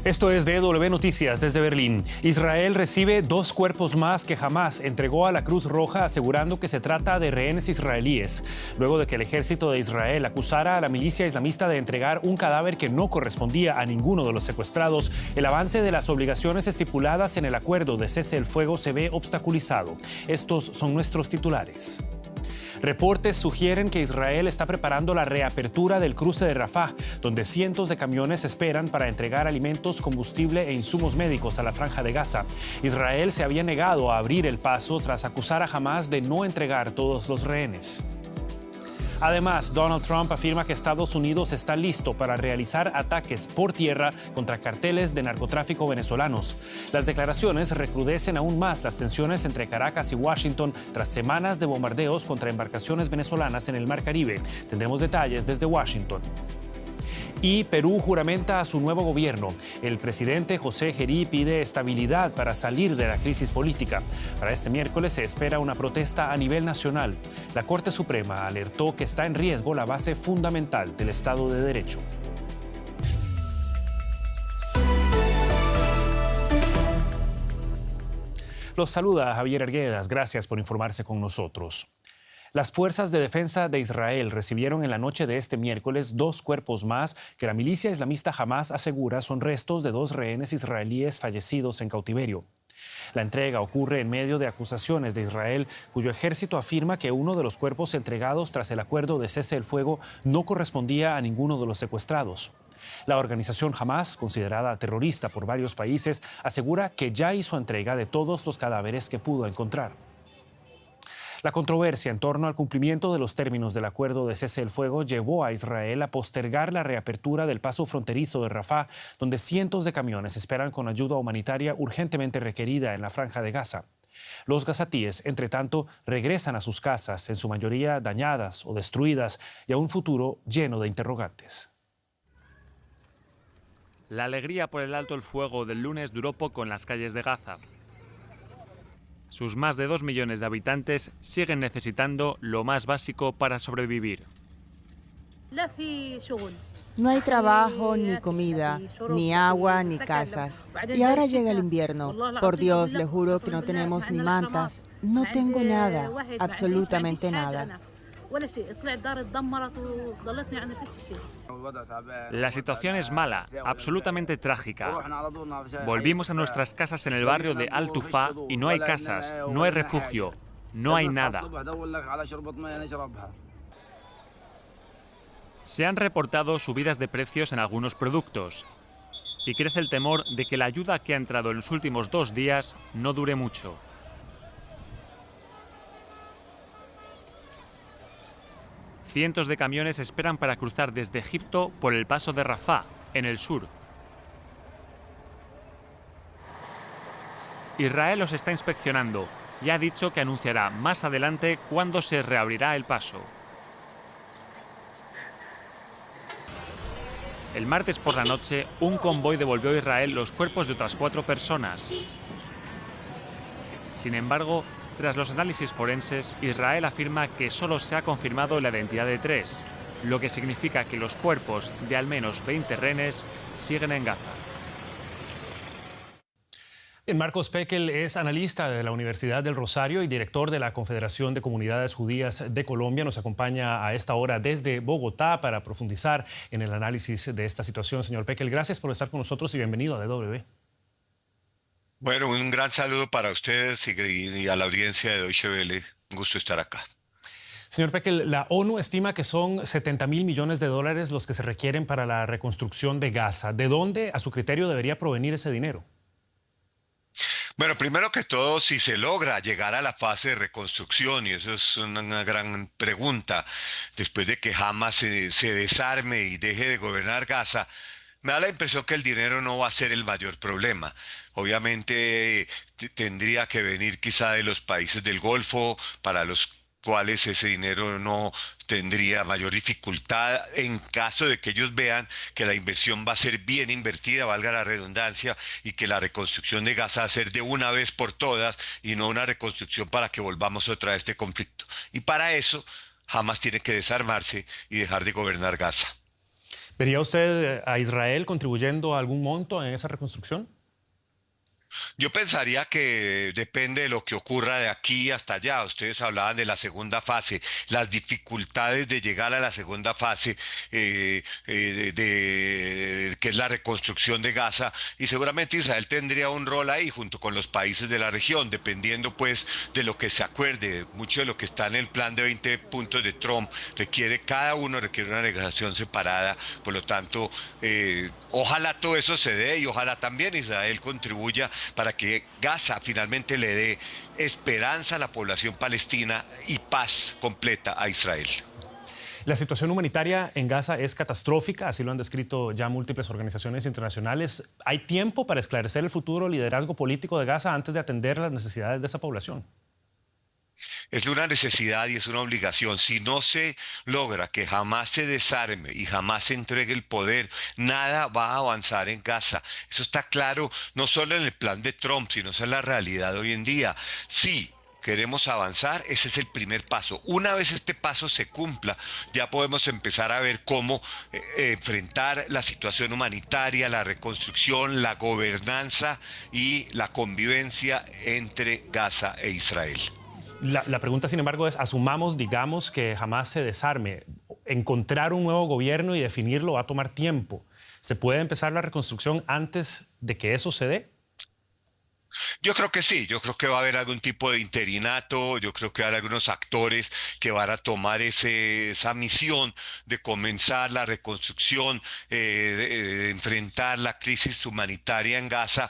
Esto es DW Noticias desde Berlín. Israel recibe 2 cuerpos más que Hamás entregó a la Cruz Roja, asegurando que se trata de rehenes israelíes, luego de que el ejército de Israel acusara a la milicia islamista de entregar un cadáver que no correspondía a ninguno de los secuestrados. El avance de las obligaciones estipuladas en el acuerdo de cese el fuego se ve obstaculizado. Estos son nuestros titulares. Reportes sugieren que Israel está preparando la reapertura del cruce de Rafah, donde cientos de camiones esperan para entregar alimentos, combustible e insumos médicos a la Franja de Gaza. Israel se había negado a abrir el paso tras acusar a Hamás de no entregar todos los rehenes. Además, Donald Trump afirma que Estados Unidos está listo para realizar ataques por tierra contra carteles de narcotráfico venezolanos. Las declaraciones recrudecen aún más las tensiones entre Caracas y Washington tras semanas de bombardeos contra embarcaciones venezolanas en el Mar Caribe. Tendremos detalles desde Washington. Y Perú juramenta a su nuevo gobierno. El presidente José Gerí pide estabilidad para salir de la crisis política. Para este miércoles se espera una protesta a nivel nacional. La Corte Suprema alertó que está en riesgo la base fundamental del Estado de Derecho. Los saluda Javier Arguedas. Gracias por informarse con nosotros. Las fuerzas de defensa de Israel recibieron en la noche de este miércoles 2 cuerpos más que la milicia islamista Hamás asegura son restos de 2 rehenes israelíes fallecidos en cautiverio. La entrega ocurre en medio de acusaciones de Israel, cuyo ejército afirma que uno de los cuerpos entregados tras el acuerdo de cese el fuego no correspondía a ninguno de los secuestrados. La organización Hamás, considerada terrorista por varios países, asegura que ya hizo entrega de todos los cadáveres que pudo encontrar. La controversia en torno al cumplimiento de los términos del acuerdo de cese el fuego llevó a Israel a postergar la reapertura del paso fronterizo de Rafah, donde cientos de camiones esperan con ayuda humanitaria urgentemente requerida en la Franja de Gaza. Los gazatíes, entre tanto, regresan a sus casas, en su mayoría dañadas o destruidas, y a un futuro lleno de interrogantes. La alegría por el alto el fuego del lunes duró poco en las calles de Gaza. Sus más de 2 millones de habitantes siguen necesitando lo más básico para sobrevivir. No hay trabajo, ni comida, ni agua, ni casas. Y ahora llega el invierno. Por Dios, le juro que no tenemos ni mantas. No tengo nada, absolutamente nada. La situación es mala, absolutamente trágica. Volvimos a nuestras casas en el barrio de Al-Tufa y no hay casas, no hay refugio, no hay nada. Se han reportado subidas de precios en algunos productos y crece el temor de que la ayuda que ha entrado en los últimos 2 días no dure mucho. Cientos de camiones esperan para cruzar desde Egipto por el paso de Rafah, en el sur. Israel los está inspeccionando y ha dicho que anunciará más adelante cuándo se reabrirá el paso. El martes por la noche, un convoy devolvió a Israel los cuerpos de otras 4 personas. Sin embargo, tras los análisis forenses, Israel afirma que solo se ha confirmado la identidad de 3, lo que significa que los cuerpos de al menos 20 rehenes siguen en Gaza. Marcos Pekel es analista de la Universidad del Rosario y director de la Confederación de Comunidades Judías de Colombia. Nos acompaña a esta hora desde Bogotá para profundizar en el análisis de esta situación. Señor Pekel, gracias por estar con nosotros y bienvenido a DW. Bueno, un gran saludo para ustedes y a la audiencia de Deutsche Welle. Un gusto estar acá. Señor Pekel, la ONU estima que son 70.000 millones de dólares los que se requieren para la reconstrucción de Gaza. ¿De dónde, a su criterio, debería provenir ese dinero? Bueno, primero que todo, si se logra llegar a la fase de reconstrucción, y eso es una gran pregunta, después de que Hamas se desarme y deje de gobernar Gaza, me da la impresión que el dinero no va a ser el mayor problema. Obviamente tendría que venir quizá de los países del Golfo, para los cuales ese dinero no tendría mayor dificultad en caso de que ellos vean que la inversión va a ser bien invertida, valga la redundancia, y que la reconstrucción de Gaza va a ser de una vez por todas y no una reconstrucción para que volvamos otra vez a este conflicto. Y para eso, Hamas tiene que desarmarse y dejar de gobernar Gaza. ¿Vería usted a Israel contribuyendo a algún monto en esa reconstrucción? Yo pensaría que depende de lo que ocurra de aquí hasta allá. Ustedes hablaban de la segunda fase, las dificultades de llegar a la segunda fase, que es la reconstrucción de Gaza, y seguramente Israel tendría un rol ahí junto con los países de la región, dependiendo pues de lo que se acuerde. Mucho de lo que está en el plan de 20 puntos de Trump cada uno requiere una negociación separada. Por lo tanto, ojalá todo eso se dé y ojalá también Israel contribuya para que Gaza finalmente le dé esperanza a la población palestina y paz completa a Israel. La situación humanitaria en Gaza es catastrófica, así lo han descrito ya múltiples organizaciones internacionales. ¿Hay tiempo para esclarecer el futuro liderazgo político de Gaza antes de atender las necesidades de esa población? Es una necesidad y es una obligación. Si no se logra que jamás se desarme y jamás se entregue el poder, nada va a avanzar en Gaza. Eso está claro, no solo en el plan de Trump, sino en la realidad hoy en día. Sí. Queremos avanzar, ese es el primer paso. Una vez este paso se cumpla, ya podemos empezar a ver cómo enfrentar la situación humanitaria, la reconstrucción, la gobernanza y la convivencia entre Gaza e Israel. La pregunta, sin embargo, es, asumamos, digamos, que jamás se desarme. Encontrar un nuevo gobierno y definirlo va a tomar tiempo. ¿Se puede empezar la reconstrucción antes de que eso se dé? Yo creo que sí, yo creo que va a haber algún tipo de interinato, yo creo que hay algunos actores que van a tomar esa misión de comenzar la reconstrucción, de enfrentar la crisis humanitaria en Gaza.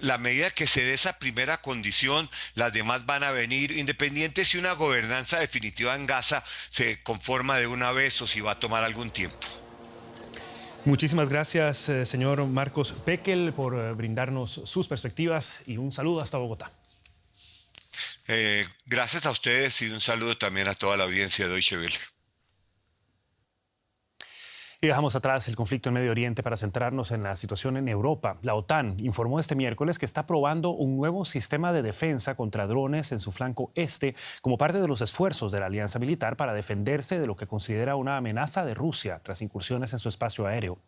La medida que se dé esa primera condición, las demás van a venir, independiente si una gobernanza definitiva en Gaza se conforma de una vez o si va a tomar algún tiempo. Muchísimas gracias, señor Marcos Pekel, por brindarnos sus perspectivas y un saludo hasta Bogotá. Gracias a ustedes y un saludo también a toda la audiencia de Deutsche Welle. Y dejamos atrás el conflicto en Medio Oriente para centrarnos en la situación en Europa. La OTAN informó este miércoles que está probando un nuevo sistema de defensa contra drones en su flanco este como parte de los esfuerzos de la alianza militar para defenderse de lo que considera una amenaza de Rusia tras incursiones en su espacio aéreo.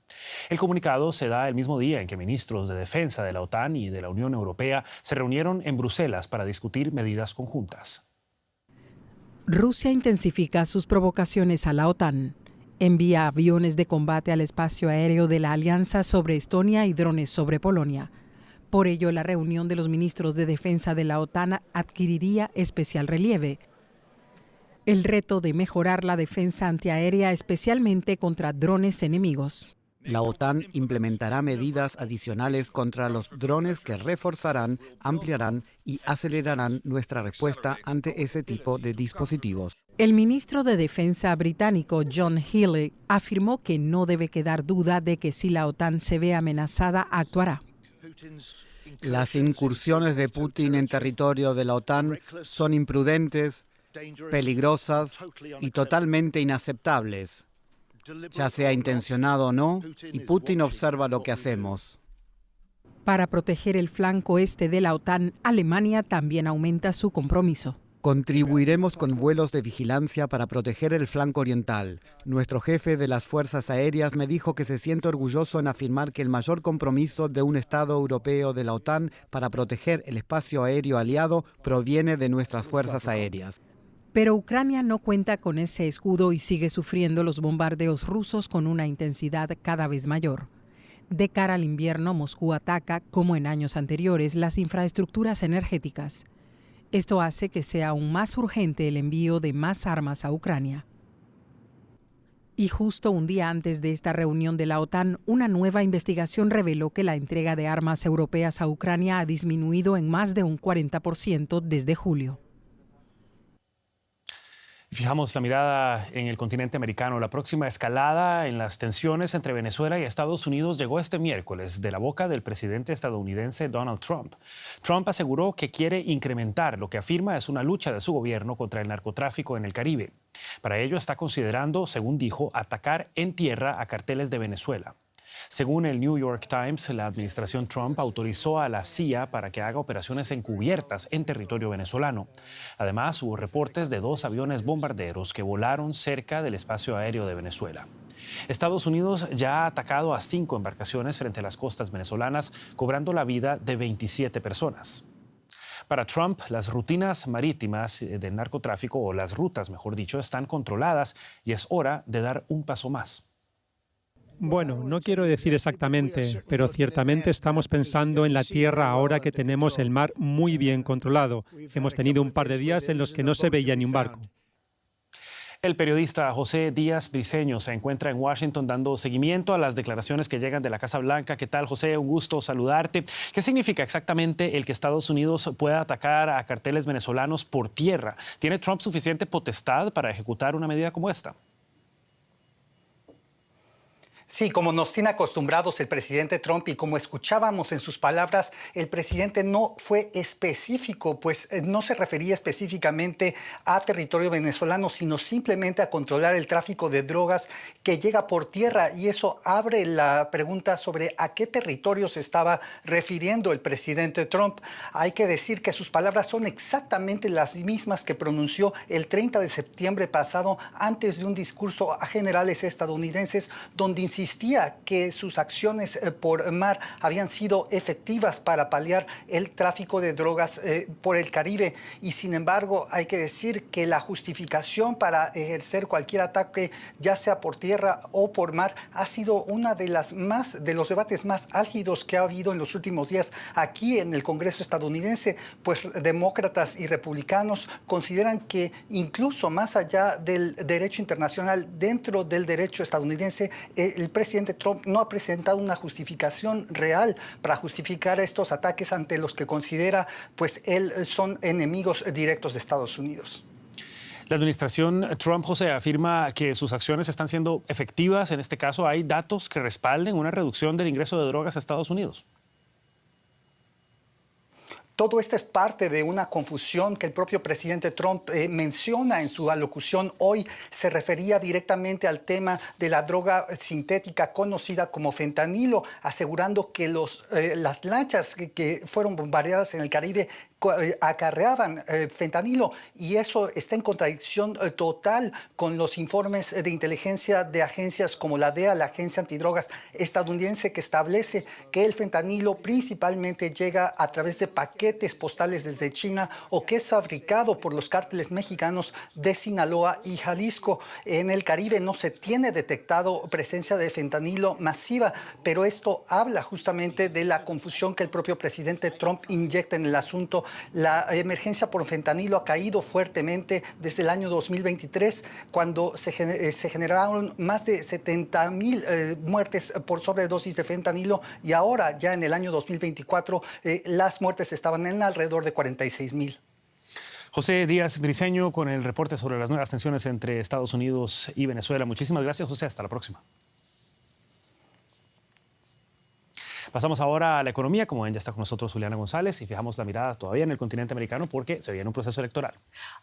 El comunicado se da el mismo día en que ministros de defensa de la OTAN y de la Unión Europea se reunieron en Bruselas para discutir medidas conjuntas. Rusia intensifica sus provocaciones a la OTAN. Envía aviones de combate al espacio aéreo de la Alianza sobre Estonia y drones sobre Polonia. Por ello, la reunión de los ministros de defensa de la OTAN adquiriría especial relieve. El reto de mejorar la defensa antiaérea, especialmente contra drones enemigos. La OTAN implementará medidas adicionales contra los drones que reforzarán, ampliarán y acelerarán nuestra respuesta ante ese tipo de dispositivos. El ministro de Defensa británico John Healey afirmó que no debe quedar duda de que si la OTAN se ve amenazada, actuará. Las incursiones de Putin en territorio de la OTAN son imprudentes, peligrosas y totalmente inaceptables. Ya sea intencionado o no, y Putin observa lo que hacemos. Para proteger el flanco este de la OTAN, Alemania también aumenta su compromiso. Contribuiremos con vuelos de vigilancia para proteger el flanco oriental. Nuestro jefe de las Fuerzas Aéreas me dijo que se siente orgulloso en afirmar que el mayor compromiso de un Estado europeo de la OTAN para proteger el espacio aéreo aliado proviene de nuestras Fuerzas Aéreas. Pero Ucrania no cuenta con ese escudo y sigue sufriendo los bombardeos rusos con una intensidad cada vez mayor. De cara al invierno, Moscú ataca, como en años anteriores, las infraestructuras energéticas. Esto hace que sea aún más urgente el envío de más armas a Ucrania. Y justo un día antes de esta reunión de la OTAN, una nueva investigación reveló que la entrega de armas europeas a Ucrania ha disminuido en más de un 40% desde julio. Fijamos la mirada en el continente americano. La próxima escalada en las tensiones entre Venezuela y Estados Unidos llegó este miércoles de la boca del presidente estadounidense Donald Trump. Trump aseguró que quiere incrementar lo que afirma es una lucha de su gobierno contra el narcotráfico en el Caribe. Para ello está considerando, según dijo, atacar en tierra a carteles de Venezuela. Según el New York Times, la administración Trump autorizó a la CIA para que haga operaciones encubiertas en territorio venezolano. Además, hubo reportes de 2 aviones bombarderos que volaron cerca del espacio aéreo de Venezuela. Estados Unidos ya ha atacado a 5 embarcaciones frente a las costas venezolanas, cobrando la vida de 27 personas. Para Trump, las rutinas marítimas del narcotráfico, o las rutas, mejor dicho, están controladas y es hora de dar un paso más. Bueno, no quiero decir exactamente, pero ciertamente estamos pensando en la tierra ahora que tenemos el mar muy bien controlado. Hemos tenido un par de días en los que no se veía ni un barco. El periodista José Díaz Briceño se encuentra en Washington dando seguimiento a las declaraciones que llegan de la Casa Blanca. ¿Qué tal, José? Un gusto saludarte. ¿Qué significa exactamente el que Estados Unidos pueda atacar a carteles venezolanos por tierra? ¿Tiene Trump suficiente potestad para ejecutar una medida como esta? Sí, como nos tiene acostumbrados el presidente Trump y como escuchábamos en sus palabras, el presidente no fue específico, pues no se refería específicamente a territorio venezolano, sino simplemente a controlar el tráfico de drogas que llega por tierra. Y eso abre la pregunta sobre a qué territorio se estaba refiriendo el presidente Trump. Hay que decir que sus palabras son exactamente las mismas que pronunció el 30 de septiembre pasado antes de un discurso a generales estadounidenses donde insistía que sus acciones por mar habían sido efectivas para paliar el tráfico de drogas por el Caribe. Y sin embargo, hay que decir que la justificación para ejercer cualquier ataque, ya sea por tierra o por mar, ha sido una de los debates más álgidos que ha habido en los últimos días aquí en el Congreso estadounidense, pues demócratas y republicanos consideran que incluso más allá del derecho internacional, dentro del derecho estadounidense, el presidente Trump no ha presentado una justificación real para justificar estos ataques ante los que considera pues son enemigos directos de Estados Unidos. La administración Trump, José, afirma que sus acciones están siendo efectivas. En este caso, ¿hay datos que respalden una reducción del ingreso de drogas a Estados Unidos? Todo esto es parte de una confusión que el propio presidente Trump menciona en su alocución hoy. Se refería directamente al tema de la droga sintética conocida como fentanilo, asegurando que las lanchas que fueron bombardeadas en el Caribe acarreaban fentanilo, y eso está en contradicción total con los informes de inteligencia de agencias como la DEA, la Agencia Antidrogas estadounidense, que establece que el fentanilo principalmente llega a través de paquetes postales desde China o que es fabricado por los cárteles mexicanos de Sinaloa y Jalisco. En el Caribe no se tiene detectado presencia de fentanilo masiva, pero esto habla justamente de la confusión que el propio presidente Trump inyecta en el asunto. La emergencia por fentanilo ha caído fuertemente desde el año 2023, cuando se generaron más de 70,000 muertes por sobredosis de fentanilo, y ahora ya en el año 2024 las muertes estaban en alrededor de 46,000. José Díaz Briceño con el reporte sobre las nuevas tensiones entre Estados Unidos y Venezuela. Muchísimas gracias, José. Hasta la próxima. Pasamos ahora a la economía. Como ven, ya está con nosotros Juliana González y fijamos la mirada todavía en el continente americano porque se viene un proceso electoral.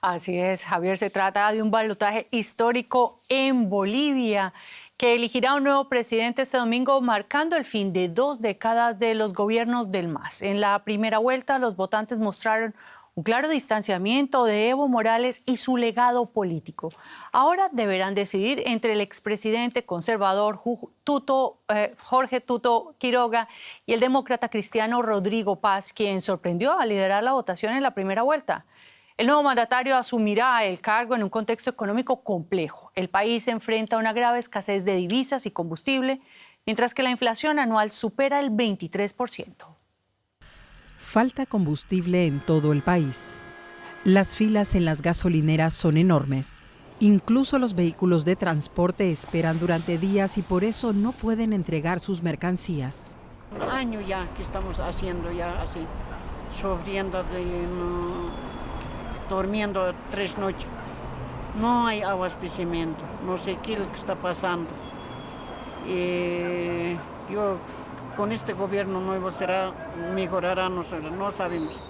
Así es, Javier. Se trata de un balotaje histórico en Bolivia que elegirá un nuevo presidente este domingo, marcando el fin de 2 décadas de los gobiernos del MAS. En la primera vuelta, los votantes mostraron un claro distanciamiento de Evo Morales y su legado político. Ahora deberán decidir entre el expresidente conservador Jorge Tuto Quiroga y el demócrata cristiano Rodrigo Paz, quien sorprendió al liderar la votación en la primera vuelta. El nuevo mandatario asumirá el cargo en un contexto económico complejo. El país se enfrenta a una grave escasez de divisas y combustible, mientras que la inflación anual supera el 23%. Falta combustible en todo el país. Las filas en las gasolineras son enormes. Incluso los vehículos de transporte esperan durante días y por eso no pueden entregar sus mercancías. Un año ya que estamos haciendo ya así, sufriendo, durmiendo 3 noches. No hay abastecimiento, no sé qué es lo que está pasando. Yo con este gobierno nuevo mejorará, no sabemos.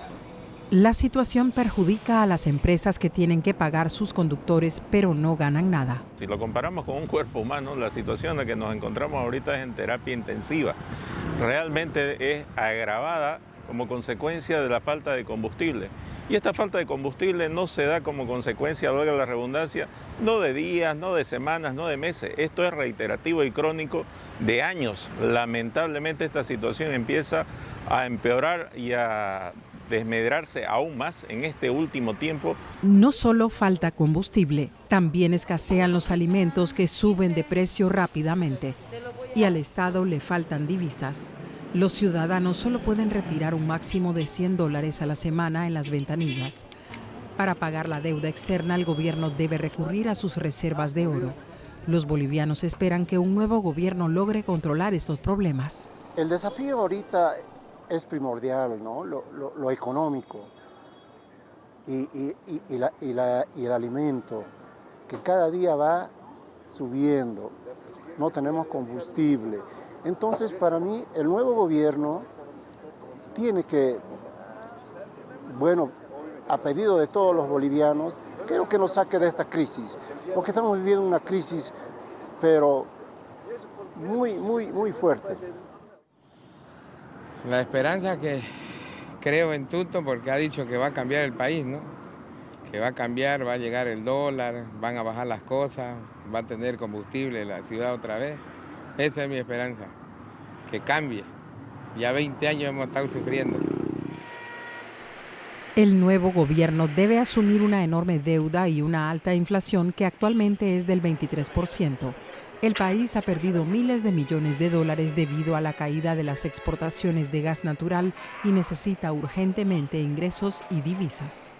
La situación perjudica a las empresas que tienen que pagar sus conductores, pero no ganan nada. Si lo comparamos con un cuerpo humano, la situación en la que nos encontramos ahorita es en terapia intensiva. Realmente es agravada como consecuencia de la falta de combustible. Y esta falta de combustible no se da como consecuencia, valga la redundancia, no de días, no de semanas, no de meses. Esto es reiterativo y crónico de años. Lamentablemente esta situación empieza a empeorar y a desmedrarse aún más en este último tiempo. No solo falta combustible, también escasean los alimentos que suben de precio rápidamente. Y al Estado le faltan divisas. Los ciudadanos solo pueden retirar un máximo de $100 a la semana en las ventanillas. Para pagar la deuda externa, el gobierno debe recurrir a sus reservas de oro. Los bolivianos esperan que un nuevo gobierno logre controlar estos problemas. El desafío ahorita es primordial, ¿no? Lo económico y el alimento, que cada día va subiendo. No tenemos combustible. Entonces, para mí, el nuevo gobierno tiene que, bueno, a pedido de todos los bolivianos, creo que nos saque de esta crisis, porque estamos viviendo una crisis, pero muy fuerte. La esperanza que creo en Tuto, porque ha dicho que va a cambiar el país, ¿no? Que va a cambiar, va a llegar el dólar, van a bajar las cosas, va a tener combustible la ciudad otra vez. Esa es mi esperanza, que cambie. Ya 20 años hemos estado sufriendo. El nuevo gobierno debe asumir una enorme deuda y una alta inflación que actualmente es del 23%. El país ha perdido miles de millones de dólares debido a la caída de las exportaciones de gas natural y necesita urgentemente ingresos y divisas.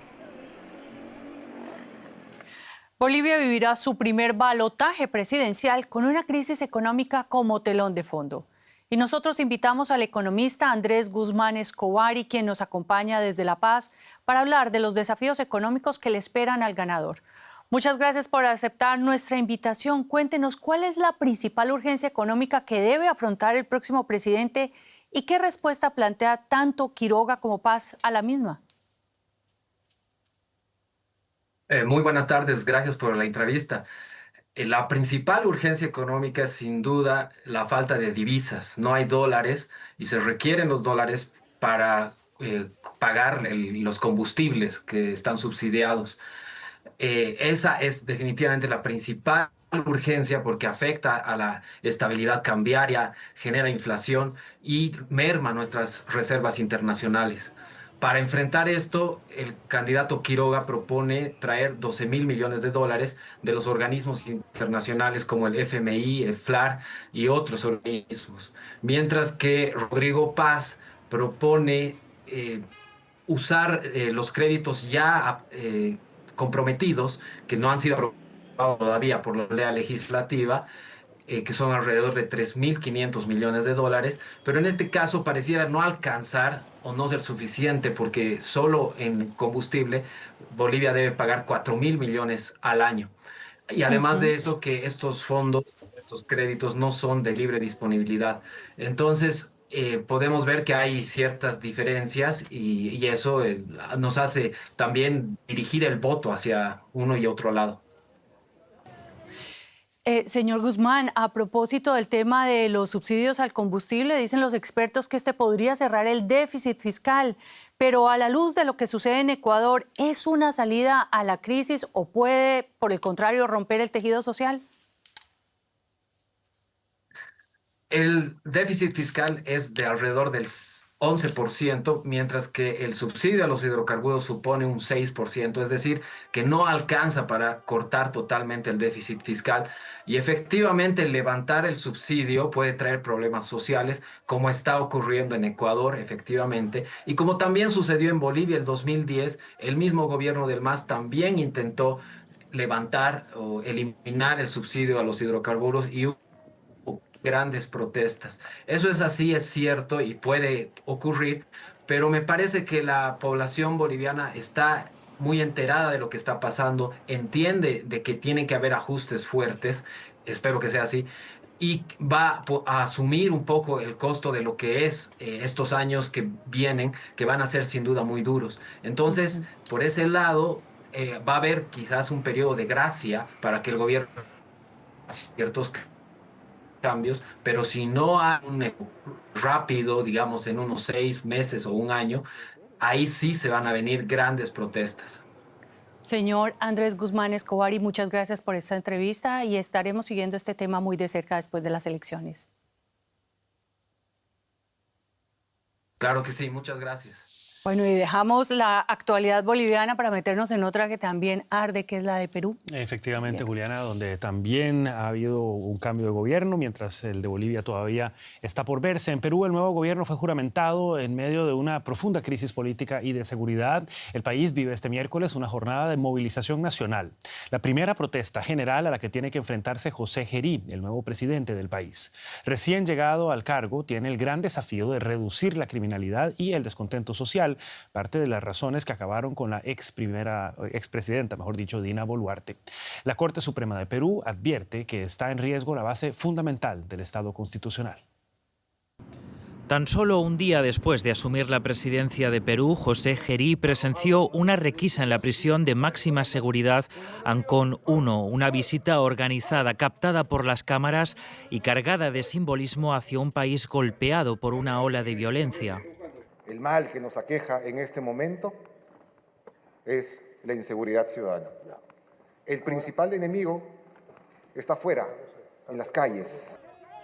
Bolivia vivirá su primer balotaje presidencial con una crisis económica como telón de fondo. Y nosotros invitamos al economista Andrés Guzmán Escovari, quien nos acompaña desde La Paz, para hablar de los desafíos económicos que le esperan al ganador. Muchas gracias por aceptar nuestra invitación. Cuéntenos cuál es la principal urgencia económica que debe afrontar el próximo presidente y qué respuesta plantea tanto Quiroga como Paz a la misma. Muy buenas tardes, gracias por la entrevista. La principal urgencia económica es sin duda la falta de divisas. No hay dólares y se requieren los dólares para pagar los combustibles que están subsidiados. Esa es definitivamente la principal urgencia porque afecta a la estabilidad cambiaria, genera inflación y merma nuestras reservas internacionales. Para enfrentar esto, el candidato Quiroga propone traer 12.000 millones de dólares de los organismos internacionales como el FMI, el FLAR y otros organismos. Mientras que Rodrigo Paz propone usar los créditos ya comprometidos, que no han sido aprobados todavía por la ley legislativa, que son alrededor de 3.500 millones de dólares, pero en este caso pareciera no alcanzar o no ser suficiente porque solo en combustible Bolivia debe pagar 4.000 millones al año. Y además de eso que estos fondos, estos créditos no son de libre disponibilidad. Entonces podemos ver que hay ciertas diferencias y eso nos hace también dirigir el voto hacia uno y otro lado. Señor Guzmán, a propósito del tema de los subsidios al combustible, dicen los expertos que este podría cerrar el déficit fiscal, pero a la luz de lo que sucede en Ecuador, ¿es una salida a la crisis o puede, por el contrario, romper el tejido social? El déficit fiscal es de alrededor del 11%, mientras que el subsidio a los hidrocarburos supone un 6%, es decir, que no alcanza para cortar totalmente el déficit fiscal. Y efectivamente levantar el subsidio puede traer problemas sociales, como está ocurriendo en Ecuador, efectivamente, y como también sucedió en Bolivia en 2010, el mismo gobierno del MAS también intentó levantar o eliminar el subsidio a los hidrocarburos y grandes protestas. Eso es así, es cierto y puede ocurrir, pero me parece que la población boliviana está muy enterada de lo que está pasando, entiende de que tienen que haber ajustes fuertes, espero que sea así, y va a asumir un poco el costo de lo que es estos años que vienen, que van a ser sin duda muy duros. Entonces, por ese lado, va a haber quizás un periodo de gracia para que el gobierno haga ciertos cambios, pero si no hay un rápido, digamos en unos 6 meses o un año, ahí sí se van a venir grandes protestas. Señor Andrés Guzmán Escobar, y muchas gracias por esta entrevista y estaremos siguiendo este tema muy de cerca después de las elecciones. Claro que sí, muchas gracias. Bueno, y dejamos la actualidad boliviana para meternos en otra que también arde, que es la de Perú. Efectivamente, Juliana, donde también ha habido un cambio de gobierno, mientras el de Bolivia todavía está por verse. En Perú, el nuevo gobierno fue juramentado en medio de una profunda crisis política y de seguridad. El país vive este miércoles una jornada de movilización nacional. La primera protesta general a la que tiene que enfrentarse José Gerí, el nuevo presidente del país. Recién llegado al cargo, tiene el gran desafío de reducir la criminalidad y el descontento social, parte de las razones que acabaron con la expresidenta, mejor dicho, Dina Boluarte. La Corte Suprema de Perú advierte que está en riesgo la base fundamental del Estado constitucional. Tan solo un día después de asumir la presidencia de Perú, José Gerí presenció una requisa en la prisión de máxima seguridad Ancón 1, una visita organizada, captada por las cámaras y cargada de simbolismo hacia un país golpeado por una ola de violencia. El mal que nos aqueja en este momento es la inseguridad ciudadana. El principal enemigo está afuera, en las calles.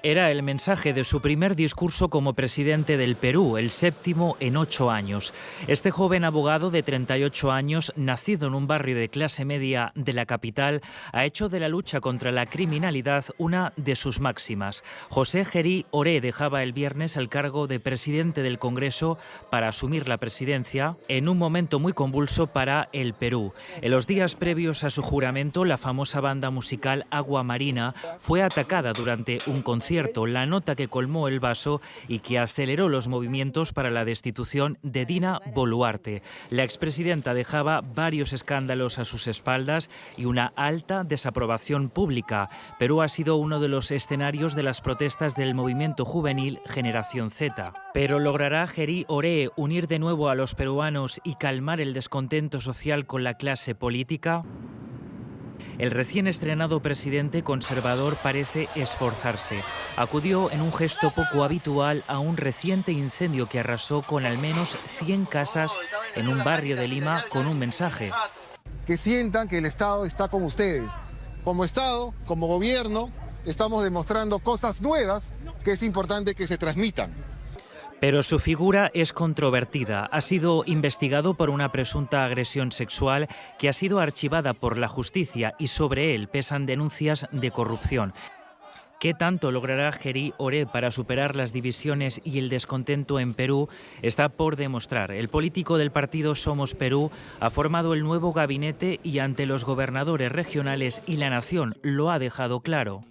Era el mensaje de su primer discurso como presidente del Perú, el 7º en 8 años. Este joven abogado de 38 años, nacido en un barrio de clase media de la capital, ha hecho de la lucha contra la criminalidad una de sus máximas. José Gerí Oré dejaba el viernes el cargo de presidente del Congreso para asumir la presidencia en un momento muy convulso para el Perú. En los días previos a su juramento, la famosa banda musical Agua Marina fue atacada durante un concierto, la nota que colmó el vaso y que aceleró los movimientos para la destitución de Dina Boluarte. La expresidenta dejaba varios escándalos a sus espaldas y una alta desaprobación pública. Perú ha sido uno de los escenarios de las protestas del movimiento juvenil Generación Z. Pero ¿logrará Gerí Oré unir de nuevo a los peruanos y calmar el descontento social con la clase política? El recién estrenado presidente conservador parece esforzarse. Acudió en un gesto poco habitual a un reciente incendio que arrasó con al menos 100 casas en un barrio de Lima con un mensaje. Que sientan que el Estado está con ustedes. Como Estado, como gobierno, estamos demostrando cosas nuevas que es importante que se transmitan. Pero su figura es controvertida. Ha sido investigado por una presunta agresión sexual que ha sido archivada por la justicia y sobre él pesan denuncias de corrupción. ¿Qué tanto logrará Gerí Oré para superar las divisiones y el descontento en Perú? Está por demostrar. El político del partido Somos Perú ha formado el nuevo gabinete y ante los gobernadores regionales y la nación lo ha dejado claro.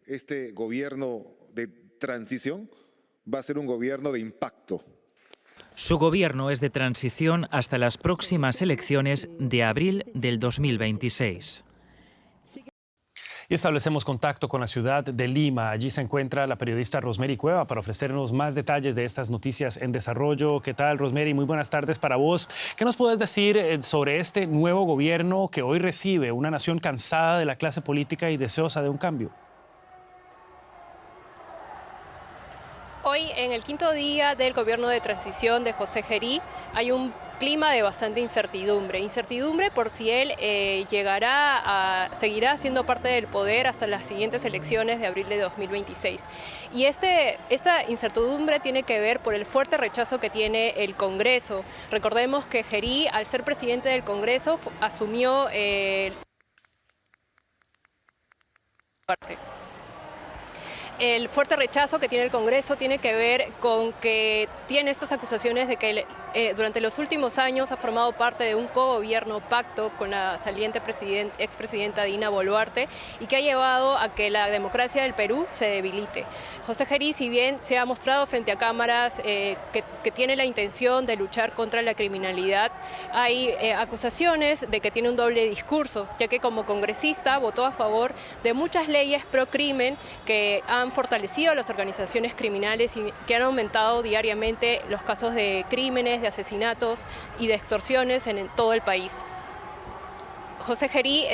Este gobierno de transición va a ser un gobierno de impacto. Su gobierno es de transición hasta las próximas elecciones de abril del 2026. Y establecemos contacto con la ciudad de Lima. Allí se encuentra la periodista Rosemary Cueva para ofrecernos más detalles de estas noticias en desarrollo. ¿Qué tal, Rosemary? Muy buenas tardes para vos. ¿Qué nos puedes decir sobre este nuevo gobierno que hoy recibe una nación cansada de la clase política y deseosa de un cambio? Hoy, en el quinto día del gobierno de transición de José Gerí, hay un clima de bastante incertidumbre. Incertidumbre por si él seguirá siendo parte del poder hasta las siguientes elecciones de abril de 2026. Y esta incertidumbre tiene que ver por el fuerte rechazo que tiene el Congreso. Recordemos que Gerí, al ser presidente del Congreso, asumió el fuerte rechazo que tiene el Congreso tiene que ver con que tiene estas acusaciones de que durante los últimos años ha formado parte de un cogobierno pacto con la saliente expresidenta Dina Boluarte y que ha llevado a que la democracia del Perú se debilite. José Gerí, si bien se ha mostrado frente a cámaras que tiene la intención de luchar contra la criminalidad, hay acusaciones de que tiene un doble discurso, ya que como congresista votó a favor de muchas leyes pro crimen que han fortalecido a las organizaciones criminales y que han aumentado diariamente los casos de crímenes, de asesinatos y de extorsiones en todo el país. José Gerí,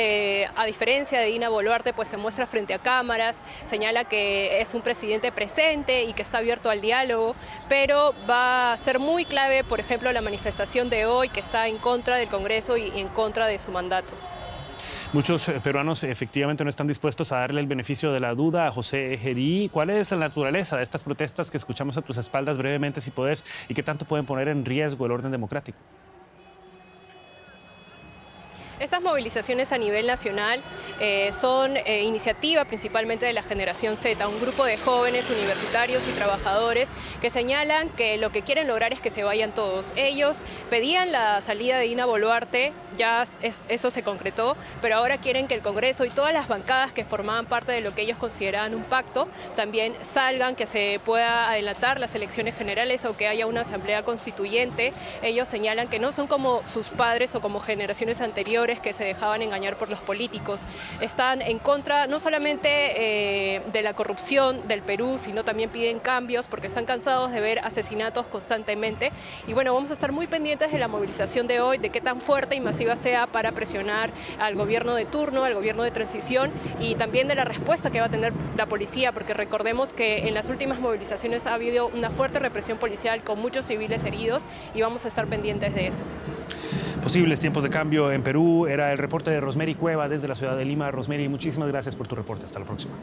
a diferencia de Dina Boluarte, pues se muestra frente a cámaras, señala que es un presidente presente y que está abierto al diálogo, pero va a ser muy clave, por ejemplo, la manifestación de hoy que está en contra del Congreso y en contra de su mandato. Muchos peruanos efectivamente no están dispuestos a darle el beneficio de la duda a José Gerí. ¿Cuál es la naturaleza de estas protestas que escuchamos a tus espaldas brevemente, si podés, y qué tanto pueden poner en riesgo el orden democrático? Estas movilizaciones a nivel nacional son iniciativa principalmente de la generación Z, un grupo de jóvenes universitarios y trabajadores que señalan que lo que quieren lograr es que se vayan todos. Ellos pedían la salida de Dina Boluarte, ya eso se concretó, pero ahora quieren que el Congreso y todas las bancadas que formaban parte de lo que ellos consideraban un pacto también salgan, que se pueda adelantar las elecciones generales o que haya una asamblea constituyente. Ellos señalan que no son como sus padres o como generaciones anteriores que se dejaban engañar por los políticos. Están en contra no solamente de la corrupción del Perú, sino también piden cambios porque están cansados de ver asesinatos constantemente. Y bueno, vamos a estar muy pendientes de la movilización de hoy, de qué tan fuerte y masiva sea para presionar al gobierno de turno, al gobierno de transición, y también de la respuesta que va a tener la policía, porque recordemos que en las últimas movilizaciones ha habido una fuerte represión policial con muchos civiles heridos y vamos a estar pendientes de eso. Posibles tiempos de cambio en Perú. Era el reporte de Rosemary Cueva desde la ciudad de Lima. Rosemary, muchísimas gracias por tu reporte. Hasta la próxima.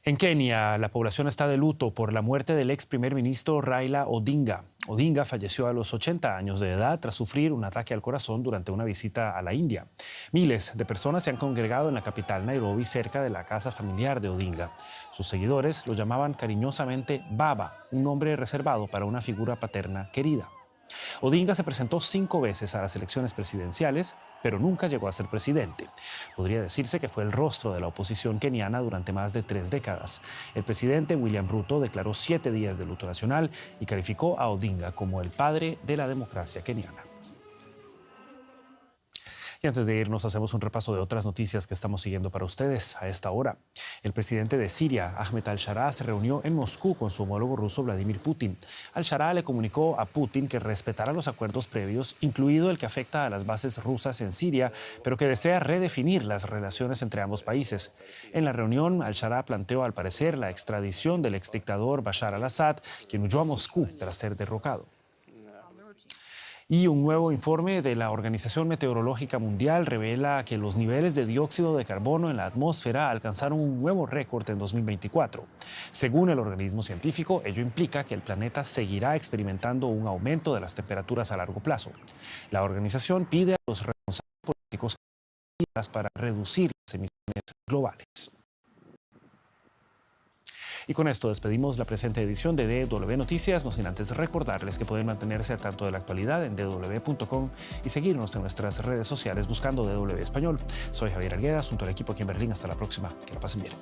En Kenia, la población está de luto por la muerte del ex primer ministro Raila Odinga. Odinga falleció a los 80 años de edad tras sufrir un ataque al corazón durante una visita a la India. Miles de personas se han congregado en la capital Nairobi, cerca de la casa familiar de Odinga. Sus seguidores lo llamaban cariñosamente Baba, un nombre reservado para una figura paterna querida. Odinga se presentó 5 veces a las elecciones presidenciales, pero nunca llegó a ser presidente. Podría decirse que fue el rostro de la oposición keniana durante más de 3 décadas. El presidente William Ruto declaró 7 días de luto nacional y calificó a Odinga como el padre de la democracia keniana. Y antes de irnos, hacemos un repaso de otras noticias que estamos siguiendo para ustedes a esta hora. El presidente de Siria, Ahmed al-Shara, se reunió en Moscú con su homólogo ruso Vladimir Putin. Al-Shara le comunicó a Putin que respetará los acuerdos previos, incluido el que afecta a las bases rusas en Siria, pero que desea redefinir las relaciones entre ambos países. En la reunión, al-Shara planteó, al parecer, la extradición del exdictador Bashar al-Assad, quien huyó a Moscú tras ser derrocado. Y un nuevo informe de la Organización Meteorológica Mundial revela que los niveles de dióxido de carbono en la atmósfera alcanzaron un nuevo récord en 2024. Según el organismo científico, ello implica que el planeta seguirá experimentando un aumento de las temperaturas a largo plazo. La organización pide a los responsables políticos para reducir las emisiones globales. Y con esto despedimos la presente edición de DW Noticias, no sin antes recordarles que pueden mantenerse al tanto de la actualidad en dw.com y seguirnos en nuestras redes sociales buscando DW Español. Soy Javier Arguedas, junto al equipo aquí en Berlín. Hasta la próxima. Que la pasen bien.